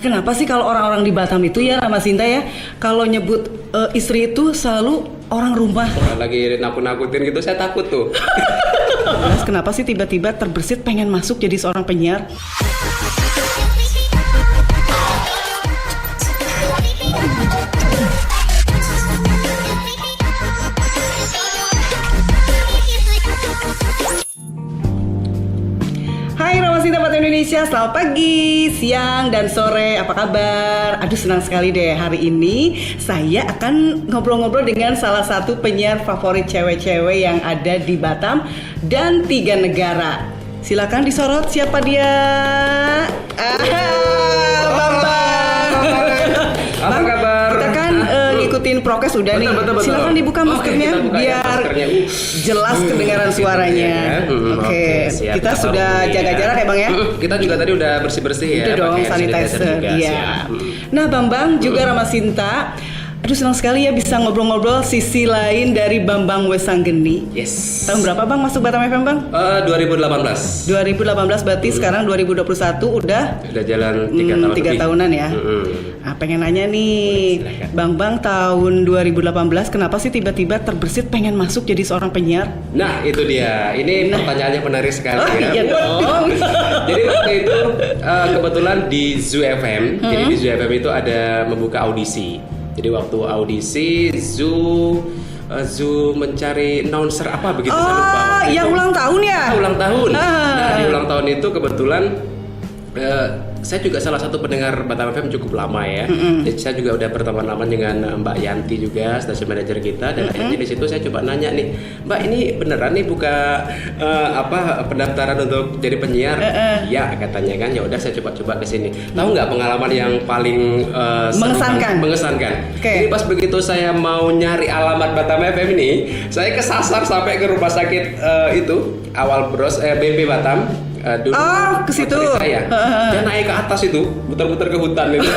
Kenapa sih kalau orang-orang di Batam itu ya, Rama Sinta ya, kalau nyebut istri itu selalu orang rumah? Lagi nakut-nakutin gitu, saya takut tuh. Kenapa sih tiba-tiba terbersit pengen masuk jadi seorang penyiar? Hai Rama Sinta Batam Indonesia, selamat pagi, siang, dan sore, apa kabar? Aduh senang sekali deh, hari ini saya akan ngobrol-ngobrol dengan salah satu penyiar favorit cewek-cewek yang ada di Batam dan 3 negara. Silakan disorot siapa dia? Bambang. Apa kabar? Kita kan ngikutin prokes udah nih. Betul. Silakan dibuka maskernya biar jelas kedengaran suaranya. Oke, siap. kita sudah jaga jarak ya Bang ya. Kita juga tadi udah bersih-bersih ya. Itu dong, pakai sanitizer. juga, Iya. siap. Nah, Bambang juga Rama Sinta. Aduh senang sekali ya bisa ngobrol-ngobrol sisi lain dari Bambang Wesanggeni. Yes. Tahun berapa Bang masuk Batam FM Bang? 2018. 2018 berarti sekarang 2021 udah jalan 3 tahun 3 lebih. tahunan ya. Nah, pengen nanya nih, Boleh, silakan. Bang tahun 2018 kenapa sih tiba-tiba terbersit pengen masuk jadi seorang penyiar? Nah itu dia, ini pertanyaannya menarik sekali Oh, ya. iya dong. Jadi waktu itu kebetulan di Zoo FM, jadi di Zoo FM itu ada membuka audisi. Jadi waktu audisi Zoo mencari announcer apa begitu saya lupa. Waktu yang itu. ulang tahun ya? Ulang tahun. Ah. Nah di ulang tahun itu kebetulan saya juga salah satu pendengar Batam FM cukup lama ya. Jadi saya juga udah berteman lama dengan Mbak Yanti juga, stasiun manajer kita. Dan akhirnya di situ saya coba nanya nih, Mbak ini beneran nih buka pendaftaran untuk jadi penyiar? Iya katanya kan. Ya udah saya coba ke sini. Tahu nggak pengalaman yang paling Mengesankan? Mengesankan. Oke. Jadi pas begitu saya mau nyari alamat Batam FM ini, saya kesasar sampai ke rumah sakit itu awal bros BP Batam. Dulu ke situ. saya dan naik ke atas itu muter-muter ke hutan itu.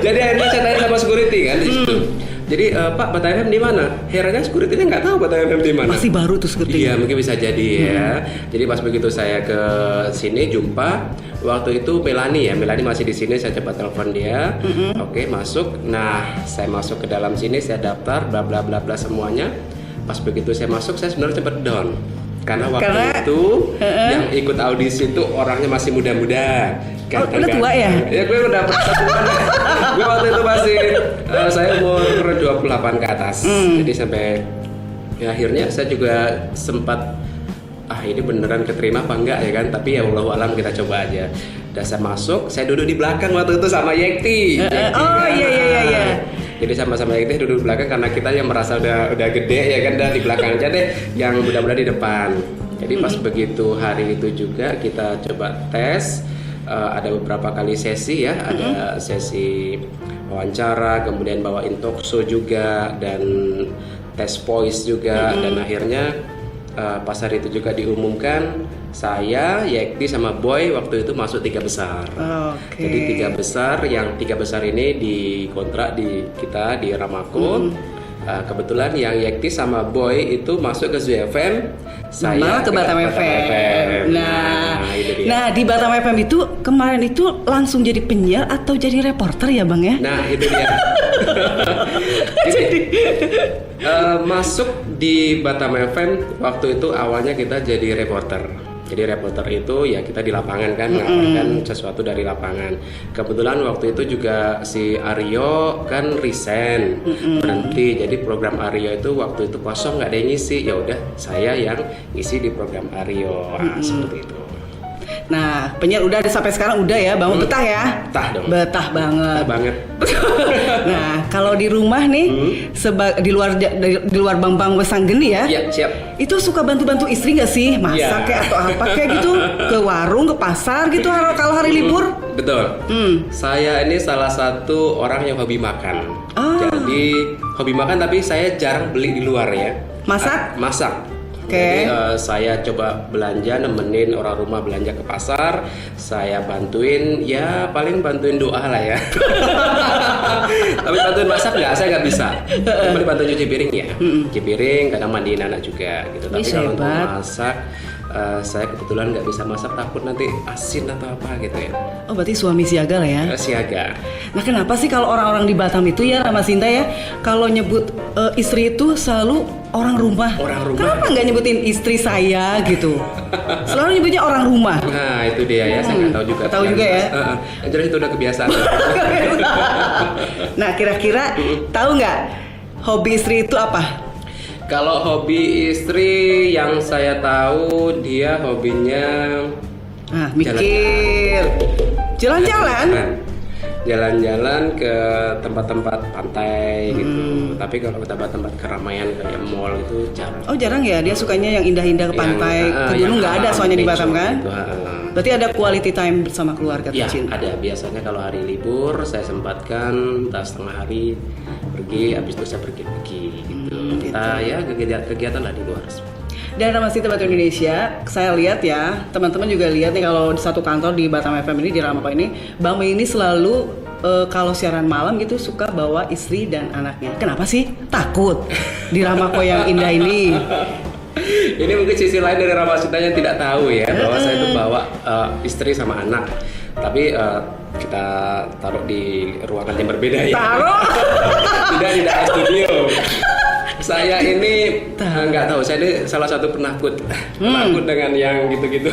Jadi akhirnya saya tanya sama security kan di situ. Jadi Pak Batam FM di mana? Herannya security-nya nggak tahu Batam FM di mana. Masih baru tuh security. Iya mungkin bisa jadi ya. Jadi pas begitu saya ke sini jumpa waktu itu Melani masih di sini, saya coba telepon dia. Oke masuk. Nah saya masuk ke dalam sini, saya daftar bla bla bla bla semuanya. Pas begitu saya masuk saya sebenarnya cepet down. Karena waktu itu yang ikut audisi itu orangnya masih muda-muda. Udah tua ya? Ya gue udah tua. Gue waktu itu masih saya umur 28 ke atas. Jadi sampai ya, akhirnya saya juga sempat ini beneran keterima apa enggak ya kan? Tapi ya wallahu alam kita coba aja. Udah saya masuk, saya duduk di belakang waktu itu sama Yekti. Iya. Jadi sama-sama Yekti duduk di belakang karena kita yang merasa udah gede ya kan, dah di belakang aja deh, yang muda-muda di depan. Jadi pas begitu hari itu juga kita coba tes, ada beberapa kali sesi ya, ada sesi wawancara, kemudian bawain talk show juga dan tes voice juga, dan akhirnya pas hari itu juga diumumkan saya, Yekti sama Boy waktu itu masuk 3 besar. Jadi 3 besar, yang 3 besar ini dikontrak di kita di Ramako. Kebetulan yang Yekti sama Boy itu masuk ke Zoo FM, saya ke Batam FM. Nah di Batam FM itu kemarin itu langsung jadi penyiar atau jadi reporter ya Bang ya? Nah itu dia. Masuk di Batam FM waktu itu awalnya kita jadi reporter. Jadi reporter itu ya kita di lapangan kan, mengabarkan sesuatu dari lapangan. Kebetulan waktu itu juga si Aryo kan resign, berhenti. Jadi program Aryo itu waktu itu kosong, nggak ada yang ngisi. Ya udah saya yang ngisi di program Aryo. Seperti itu. Nah, penyiar udah sampai sekarang udah ya, Bang. Betah ya? Betah dong. Betah banget. Betah banget. Nah, kalau di rumah nih, di luar Bambang Wesanggeni ya? Iya, siap. Itu suka bantu-bantu istri nggak sih? Masak kayak atau apa kayak gitu? Ke warung, ke pasar gitu kalau hari libur? Betul. Saya ini salah satu orang yang hobi makan. Jadi hobi makan tapi saya jarang beli di luar ya. Masak? Masak. Okay. Jadi saya coba belanja, nemenin orang rumah belanja ke pasar, saya bantuin, ya paling bantuin doa lah ya. Tapi bantuin masak nggak, saya nggak bisa. Cuma bantuin cuci piring ya, cuci piring, kadang mandiin anak juga gitu. Tapi kalau untuk masak saya kebetulan nggak bisa masak, takut nanti asin atau apa gitu ya. Oh, berarti suami siaga lah ya. Siaga. Nah, kenapa sih kalau orang-orang di Batam itu ya, Rama Sinta ya, kalau nyebut istri itu selalu orang rumah? Orang rumah. Kenapa nggak nyebutin istri saya gitu? Selalu nyebutnya orang rumah. Nah itu dia ya, saya nggak tahu juga. Tahu juga ya. Yang jelas itu udah kebiasaan. Nah, kira-kira tahu nggak hobi istri itu apa? Kalau hobi istri yang saya tahu, dia hobinya Nah, mikir. Jalan-jalan. Jalan-jalan ke tempat-tempat pantai gitu. Tapi kalau ke tempat-tempat keramaian kayak mall itu jarang. Oh, jarang ya. Dia sukanya yang indah-indah ke pantai. Ke gunung nggak ada soalnya di Batam kan? Gitu, Berarti ada quality time bersama keluarga ya, tercinta. ada. Biasanya kalau hari libur saya sempatkan entah setengah hari pergi, habis itu saya pergi-pergi gitu. Gitu. Ya kegiatan lah di luar. Dan Rama Sinta Batam Indonesia, saya lihat ya, teman-teman juga lihat nih kalau di satu kantor di Batam FM ini, di Ramako ini, Bang Mei ini selalu kalau siaran malam gitu suka bawa istri dan anaknya. Kenapa sih? Takut di Ramako yang indah ini. Ini mungkin sisi lain dari Rama Sinta yang tidak tahu ya, bahwa saya itu bawa istri sama anak. Tapi kita taruh di ruangan yang berbeda ya. Taruh? Tidak di dalam studio. Saya ini nggak tahu, saya ini salah satu penakut dengan yang gitu-gitu.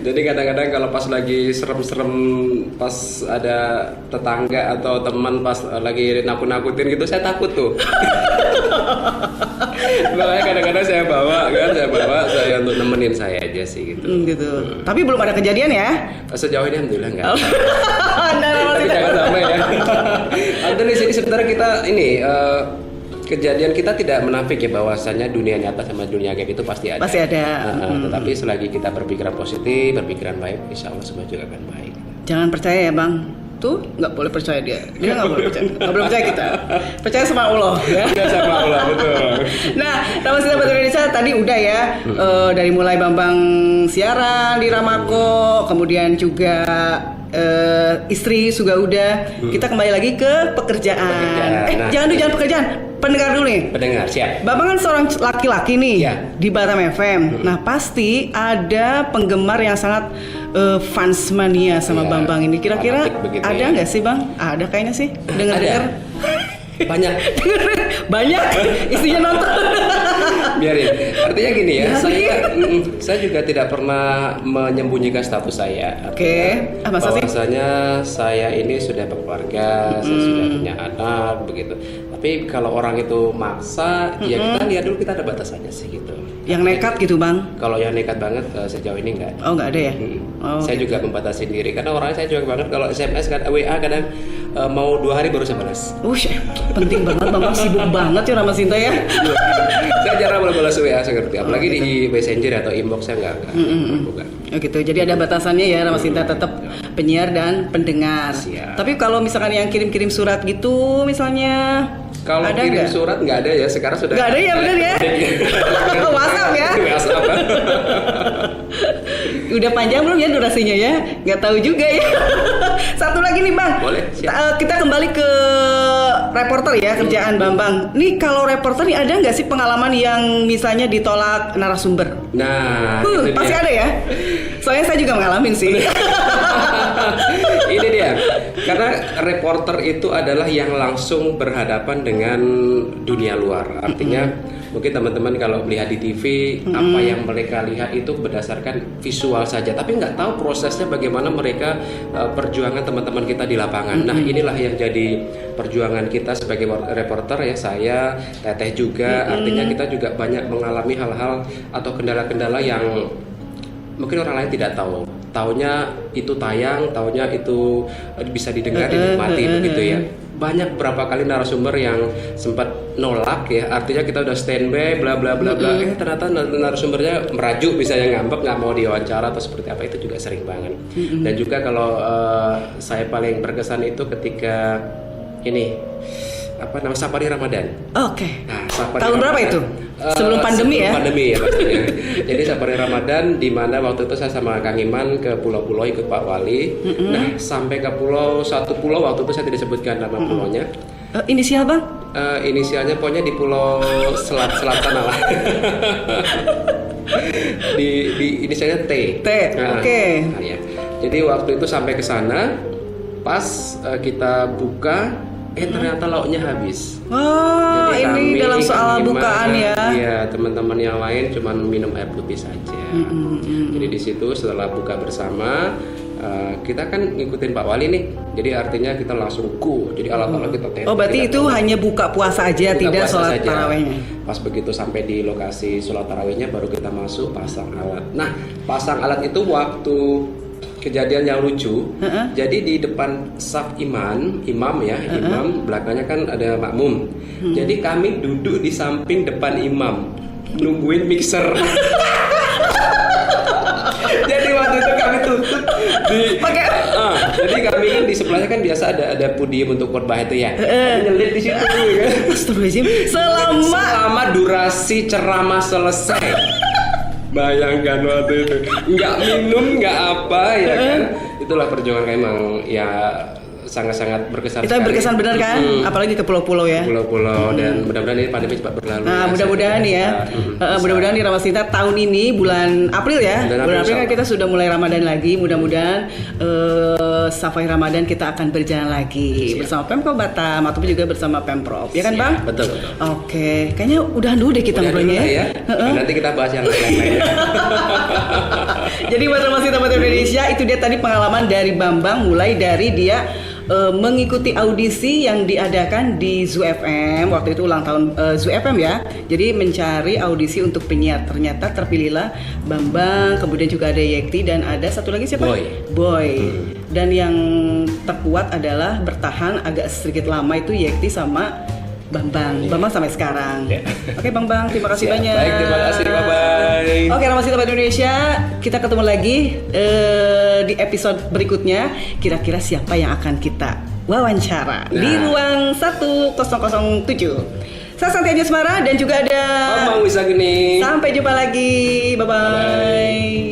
Jadi kadang-kadang kalau pas lagi serem-serem, pas ada tetangga atau teman pas lagi nakut-nakutin gitu, saya takut tuh. Makanya kadang-kadang saya bawa saya untuk nemenin saya aja sih gitu. Gitu. Tapi belum ada kejadian ya? Sejauh ini alhamdulillah nggak. Nah, Tapi jangan sampai ya. Ada di sini sebenarnya kita ini kejadian kita tidak menafik ya bahwasanya dunia nyata sama dunia gaib itu pasti ada. Pasti ada. Tetapi selagi kita berpikiran positif, berpikiran baik, insya Allah semua juga akan baik. Jangan percaya ya Bang. Tuh nggak boleh percaya dia nggak boleh percaya, nggak boleh percaya kita, percaya sama Allah ya. Sama Allah, betul. Nah, Rama Sinta Batam Indonesia tadi udah ya, dari mulai Bambang siaran di Ramako, kemudian juga istri juga udah. Kita kembali lagi ke pekerjaan. Nah, Jangan pekerjaan, pendengar dulu nih. Pendengar siap. Bambang kan seorang laki-laki nih Ya. di Batam FM. Nah, pasti ada penggemar yang sangat fans mania sama Ya, Bambang ini. Kira-kira fanatik begitu ada ya. nggak sih Bang? Ada kayaknya sih. Dengar-dengar. Banyak. Banyak istrinya nonton. Biarin. Artinya gini ya, Ya, saya juga tidak pernah menyembunyikan status saya. Oke. Masa sih? Bahwasanya saya ini sudah berkeluarga, saya sudah punya anak begitu. Tapi kalau orang itu maksa, ya kita lihat dulu, kita ada batasannya sih gitu. Yang nekat gitu Bang? Kalau yang nekat banget sejauh ini enggak. Oh, nggak ada ya? Oh, Saya juga membatasi diri karena orangnya saya juga banget kalau SMS kan WA kadang mau 2 hari baru saya balas. Penting banget Bambang, sibuk banget ya Rama Sinta ya. Saya jarang balas WA, saya ngerti. Apalagi di Messenger atau inbox saya enggak buka. Oh gitu, jadi ada batasannya ya Rama Sinta, tetap penyiar dan pendengar. Siap. Tapi kalau misalkan yang kirim-kirim surat gitu misalnya, Kalau ada kirim nggak? surat nggak ada ya, sekarang sudah Nggak ada ya, bener ya? WhatsApp ya? WhatsApp kan? Udah panjang belum ya durasinya ya? Nggak tahu juga ya. Satu lagi nih Bang. Boleh, siap. Kita kembali ke reporter ya, kerjaan Bambang. Nih kalau reporter nih ada nggak sih pengalaman yang misalnya ditolak narasumber? Nah, itu Pasti dia. ada ya. Soalnya saya juga ngalamin sih. Ini dia, karena reporter itu adalah yang langsung berhadapan dengan dunia luar. Artinya mungkin teman-teman kalau melihat di TV, apa yang mereka lihat itu berdasarkan visual saja, tapi nggak tahu prosesnya bagaimana mereka perjuangan teman-teman kita di lapangan. Nah, inilah yang jadi perjuangan kita sebagai reporter ya, saya, Teteh juga. Artinya kita juga banyak mengalami hal-hal atau kendala-kendala yang mungkin orang lain tidak tahu. Taunya itu tayang, taunya itu bisa didengar, dinikmati begitu ya. Banyak berapa kali narasumber yang sempat nolak ya, artinya kita udah standby bla bla bla bla, ternyata narasumbernya merajuk, bisa yang ngambek, nggak mau diwawancara atau seperti apa, itu juga sering banget. Dan juga kalau saya paling berkesan itu ketika ini Safari Ramadan. Oke. Nah, Safari Tahun berapa Ramadan. itu? Sebelum pandemi ya? Sebelum pandemi ya pastinya. Jadi Safari Ramadan di mana waktu itu saya sama Kang Iman ke pulau-pulau ikut Pak Wali. Nah, sampai ke satu pulau waktu itu saya tidak sebutkan nama pulaunya. Inisial Bang? Inisialnya pokoknya di pulau selatan lah. di inisialnya T. T, oke. Nah, ya. Jadi waktu itu sampai ke sana, pas kita buka, ternyata lauknya habis. Oh, Jadi ini kami dalam soal lima, bukaan ya. Iya, teman-teman yang lain cuma minum air putih saja. Jadi di situ setelah buka bersama, kita kan ngikutin Pak Wali nih. Jadi artinya kita langsung go. Jadi alat-alat kita tes. Oh, berarti itu hanya buka puasa aja, Buka tidak puasa sholat saja. tarawehnya. Pas begitu sampai di lokasi sholat tarawihnya baru kita masuk pasang alat. Nah, pasang alat itu waktu kejadian yang lucu. Jadi di depan saf imam ya, imam belakangnya kan ada makmum. Jadi kami duduk di samping depan imam nungguin mixer. Jadi waktu itu kami tutup jadi kami kan di sebelahnya kan biasa ada podium untuk khotbah itu ya. Kami nyelit di situ ya. Astagfirullahaladzim. Selama durasi ceramah selesai. Bayangkan waktu itu nggak minum nggak apa ya kan. Itulah perjuangan kami emang ya sangat-sangat berkesan. Itu berkesan benar kan? Apalagi ke pulau-pulau ya. Pulau-pulau dan mudah-mudahan ini pandemi cepat berlalu. Nah, mudah-mudahan ya. Mudah-mudahan di Rawasita tahun ini bulan April ya. Bulan April kan kita sudah mulai Ramadan lagi. Mudah-mudahan Safai Ramadan kita akan berjalan lagi bersama Pemkot Batam ataupun juga bersama Pemprov. Ya kan, Bang? Betul. Oke, kayaknya udahan dulu deh kita ngobrolnya ya. Nanti kita bahas yang lain-lain. Jadi buat Rawasita Batam Indonesia, itu dia tadi pengalaman dari Bambang, mulai dari dia mengikuti audisi yang diadakan di Zoo FM. Waktu itu ulang tahun Zoo FM ya. Jadi mencari audisi untuk penyiar. Ternyata terpilihlah Bambang, kemudian juga ada Yekti dan ada satu lagi siapa? Boy. Dan yang terkuat adalah bertahan agak sedikit lama itu Yekti sama Bambang. Bambang sampai sekarang. Oke, Bambang, terima kasih banyak. Baik, terima kasih. Bye-bye. Oke, Rawasita Batam Indonesia, kita ketemu lagi di episode berikutnya. Kira-kira siapa yang akan kita wawancara di ruang 1007. Saya Santi Anjasmara dan juga ada Bambang Wisageni. Sampai jumpa lagi. Bye-bye.